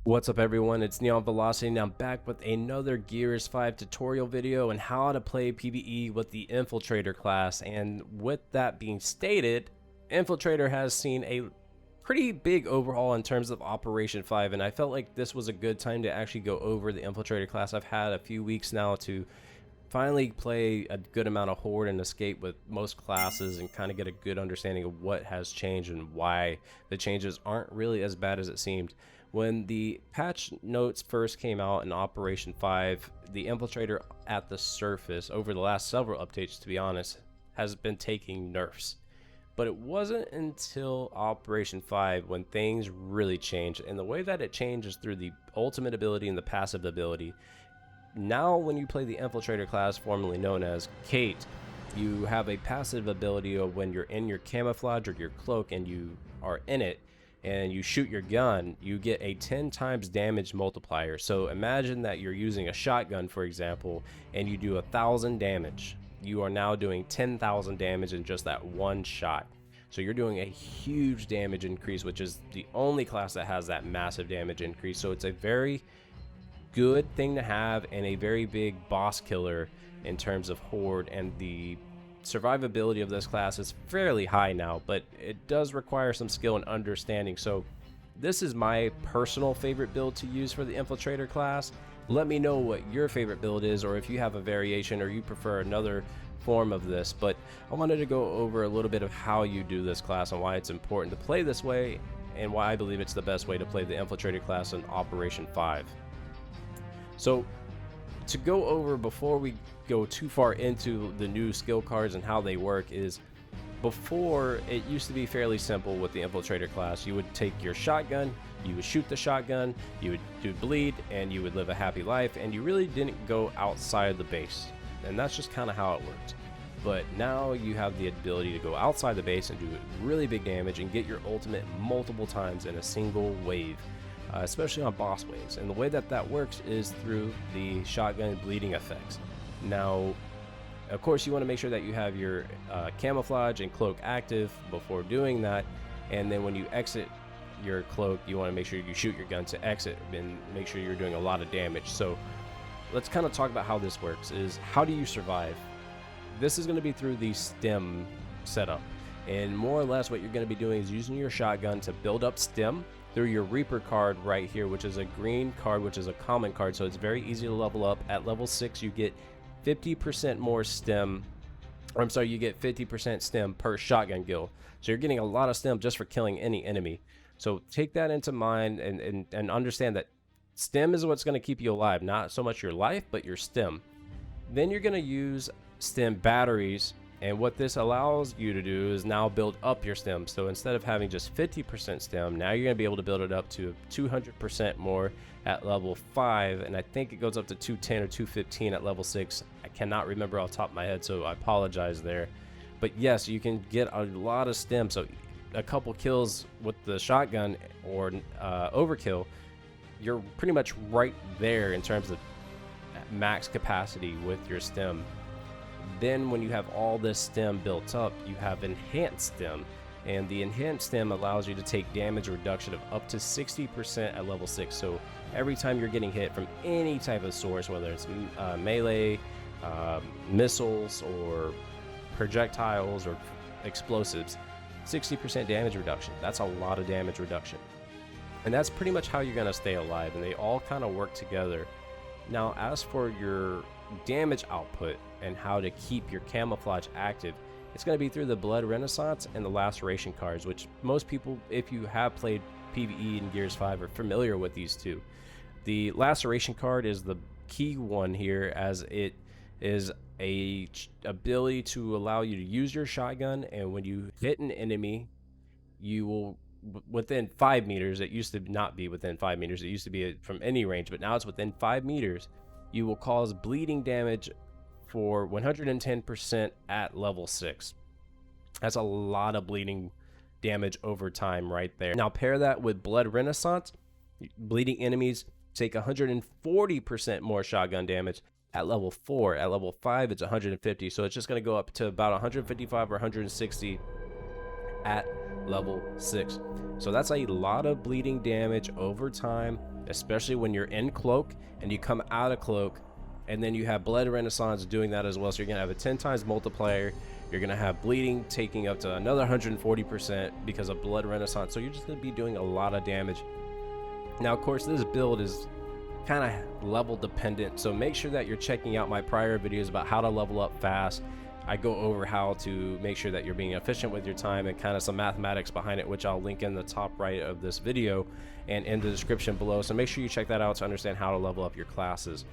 What's up everyone, it's Neon Velocity and I'm back with another Gears 5 tutorial video on how to play PvE with the Infiltrator class. And with that being stated, Infiltrator has seen a pretty big overhaul in terms of Operation 5, and I felt like this was a good time to actually go over the Infiltrator class. I've had a few weeks now to finally play a good amount of Horde and Escape with most classes and kind of get a good understanding of what has changed and why the changes aren't really as bad as it seemed. When the patch notes first came out in Operation 5, the Infiltrator at the surface, over the last several updates to be honest, has been taking nerfs. But it wasn't until Operation 5 when things really changed, and the way that it changes through the ultimate ability and the passive ability. Now when you play the Infiltrator class, formerly known as Kate, you have a passive ability of when you're in your camouflage or your cloak and you are in it, and you shoot your gun, you get a 10 times damage multiplier. So imagine that you're using a shotgun, for example, and you do 1,000 damage. You are now doing 10,000 damage in just that one shot. So you're doing a huge damage increase, which is the only class that has that massive damage increase. So it's a very good thing to have and a very big boss killer in terms of Horde, and the survivability of this class is fairly high now, but it does require some skill and understanding. So this is my personal favorite build to use for the Infiltrator class. Let me know what your favorite build is, or if you have a variation or you prefer another form of this. But I wanted to go over a little bit of how you do this class and why it's important to play this way, and why I believe it's the best way to play the Infiltrator class in Operation 5. So to go over, before we go too far into the new skill cards and how they work, is before it used to be fairly simple with the Infiltrator class. You would take your shotgun, you would shoot the shotgun, you would do bleed, and you would live a happy life, and you really didn't go outside the base, and that's just kind of how it worked. But now you have the ability to go outside the base and do really big damage and get your ultimate multiple times in a single wave. Especially on boss waves, and the way that that works is through the shotgun bleeding effects. Now of course you want to make sure that you have your camouflage and cloak active before doing that, and then when you exit your cloak you want to make sure you shoot your gun to exit and make sure you're doing a lot of damage. So let's kind of talk about how this works. Is how do you survive? This is going to be through the Stim setup, and more or less what you're going to be doing is using your shotgun to build up Stim through your Reaper card right here, which is a green card, which is a common card, so it's very easy to level up. At level 6 you get 50% more Stim, or I'm sorry, you get 50% Stim per shotgun kill, so you're getting a lot of Stim just for killing any enemy. So take that into mind and understand that Stim is what's going to keep you alive, not so much your life but your Stim. Then you're going to use Stim batteries, and what this allows you to do is now build up your Stim. So instead of having just 50% Stim, now you're going to be able to build it up to 200% more at level 5, and I think it goes up to 210 or 215 at level 6. I cannot remember off the top of my head, so I apologize there. But yes, you can get a lot of Stim, so a couple kills with the shotgun or overkill, you're pretty much right there in terms of max capacity with your Stim. Then when you have all this Stim built up, you have enhanced Stim, and the enhanced Stim allows you to take damage reduction of up to 60% at level 6. So every time you're getting hit from any type of source, whether it's melee, missiles, or projectiles, or explosives, 60% damage reduction. That's a lot of damage reduction, and that's pretty much how you're going to stay alive, and they all kind of work together. Now as for your damage output and how to keep your camouflage active, it's going to be through the Blood Renaissance and the Laceration cards, which most people, if you have played PvE in Gears 5, are familiar with these two. The Laceration card is the key one here, as it is a ability to allow you to use your shotgun, and when you hit an enemy, you will, within 5 meters, it used to not be within 5 meters, it used to be from any range, but now it's within 5 meters, you will cause bleeding damage for 110% at level 6. That's a lot of bleeding damage over time right there. Now pair that with Blood Renaissance. Bleeding enemies take 140% more shotgun damage at level 4. At level 5 it's 150, so it's just going to go up to about 155 or 160 at level 6. So that's a lot of bleeding damage over time. especially when you're in cloak and you come out of cloak, and then you have Blood Renaissance doing that as well. So you're gonna have a 10 times multiplier. You're gonna have bleeding taking up to another 140% because of Blood Renaissance. So you're just gonna be doing a lot of damage. Now, of course, this build is kind of level dependent, so make sure that you're checking out my prior videos about how to level up fast. I go over how to make sure that you're being efficient with your time and kind of some mathematics behind it, which I'll link in the top right of this video and in the description below. So make sure you check that out to understand how to level up your classes.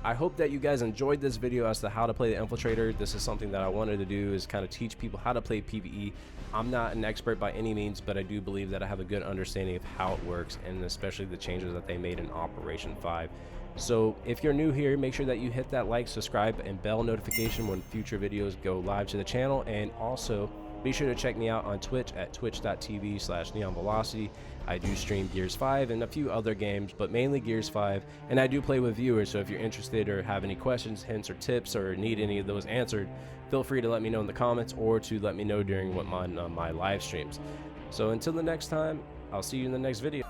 I hope that you guys enjoyed this video as to how to play the Infiltrator. This is something that I wanted to do, is kind of teach people how to play PvE. I'm not an expert by any means, but I do believe that I have a good understanding of how it works, and especially the changes that they made in Operation 5. So if you're new here, make sure that you hit that like, subscribe, and bell notification when future videos go live to the channel. And also be sure to check me out on Twitch at twitch.tv/neonvelocity. I do stream Gears 5 and a few other games, but mainly Gears 5, and I do play with viewers. So if you're interested or have any questions, hints, or tips, or need any of those answered, feel free to let me know in the comments or to let me know during my live streams. So until the next time, I'll see you in the next video.